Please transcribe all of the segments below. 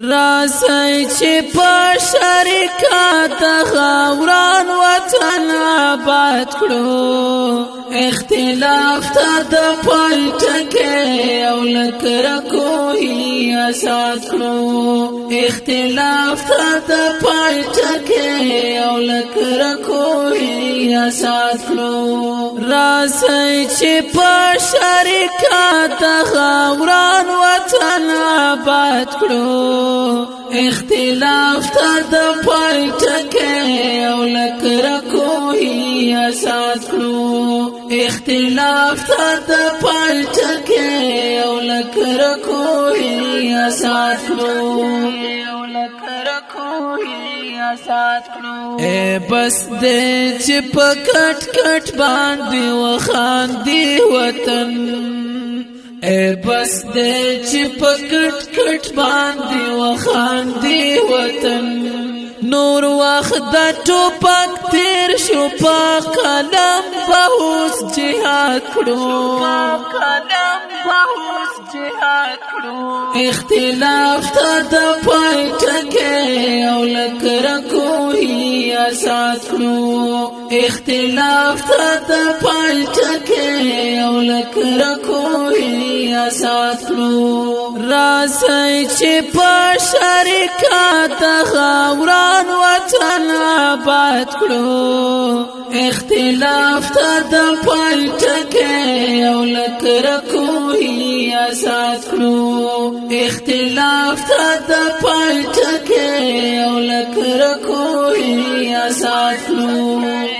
راسي چې په شریکات غوران وطن آباد کړو اختلاف ته د پای ټکی او لکره کوهی آزاد کړو اختلاف ته د پای ټکی او لکره کوهی آزاد کړو راسي چې په شریکات غوران وطن آباد کړو اختلاف تا د پای ټکی او لکره کوهی آزاد کړو اختلاف تا د پای ټکی او لکره کوهی آزاد کړو او لکره کوهی آزاد کړو اے بس دې چې په کټ کټ باندې وخاندي وطن اے بس دې چې په کټ کټ باندې وخاندي وطن نور وخت د ټوپک تیر شو په قلم به اوس جهاد کړو قلم به اوس جهاد کړو اختلاف ته د پای ټکی او لکره کوهی آزاد کړو اختلاف ته د پای ټکی او لکره کوهی آزاد کړو راسي چې په شریکات غوران وطن آباد کړو اختلاف ته د پای ټکی او لکره کوهی آزاد کړو اختلاف ته د پای ټکی او لکره کوهی آزاد کړو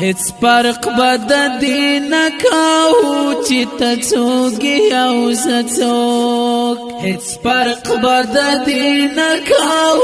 هیڅ فرق بد دین کاو چې تڅوګ یو زڅوک هیڅ فرق بد دین کاو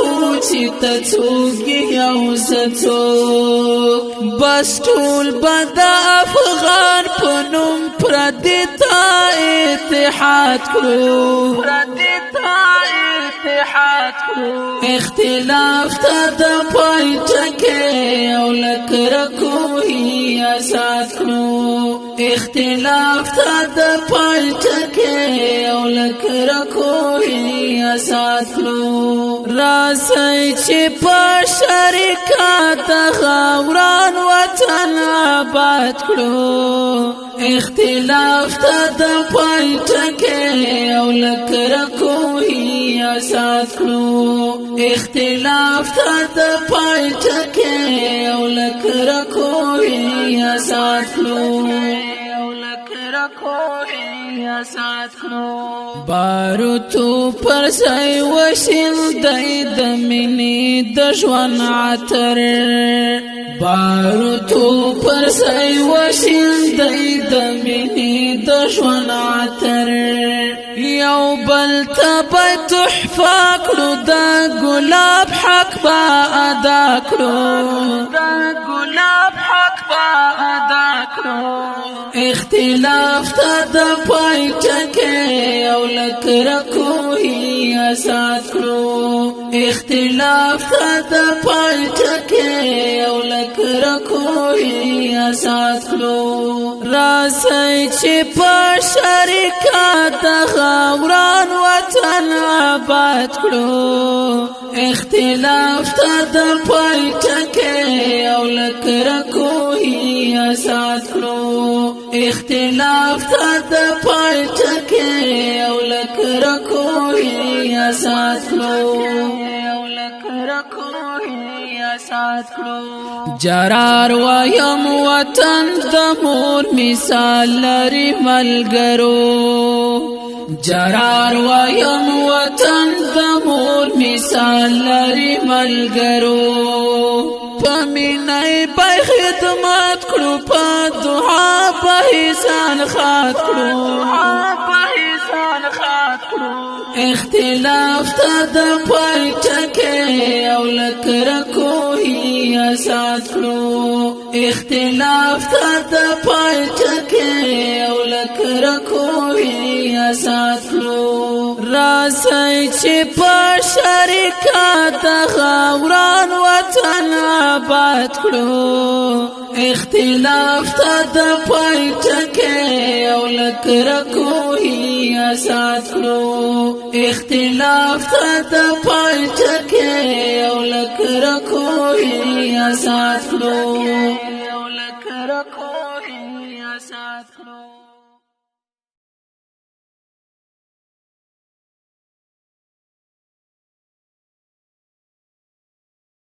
چې تڅوګ یو زڅوک بس ټول بد افغان پنوم پردی تا اتحاد کړو پردی تا اتحاد کړو اختلاف ته د پای ټکی او لکره کوهی آزاد کړو اختلاف ته د پای ټکی او لکره کوهی آزاد کړو راسي چې په شریکات غوران وطن آباد کړو اختلاف ته د پای ټکی او لکره کوهی آزاد کړو اختلاف ته د پای ټکی او لکره کوهی آزاد کړو او لکره کوهی آزاد کړو باروتو پر ځای وشل د مینې د ژوند عطر باروتو پر ځای وشل د مینې د ژوند عطر یو بل ته به تحفه کړو د ګلاب حق به ادا کړو د ګلاب حق به ادا کړو اختلاف ته د پای ټکی او لکره کوهی آزاد کړو اختلاف ته د پای ټکی او لکره کوهی آزاد کړو راسي چې په شریکات غوران وطن آباد کړو اختلاف ته د پای ټکی او لکره کوهی آزاد کړو اختلاف ته د پای ټکی او لکره کوهی آزاد کړو او لکره کوهی آزاد کړو جرار وایم وطن د مور مثال لري ملګرو جرار وایم وطن د مور مثال لري ملګرو په مینه به خدمت کړو په دعا به ځان خاط کړو اختلاف ته د پای ټکی او لکره کوهی آزاد کړو اختلاف ته د پای ټکی او لکره کوهی آزاد کړو راسي چې په شریکات غوران وطن آباد کړو اختلاف ته د پای ټکی او لکره کوهی آزاد کړو اختلاف ته د پای ټکی او لکر کوی آزاد کړو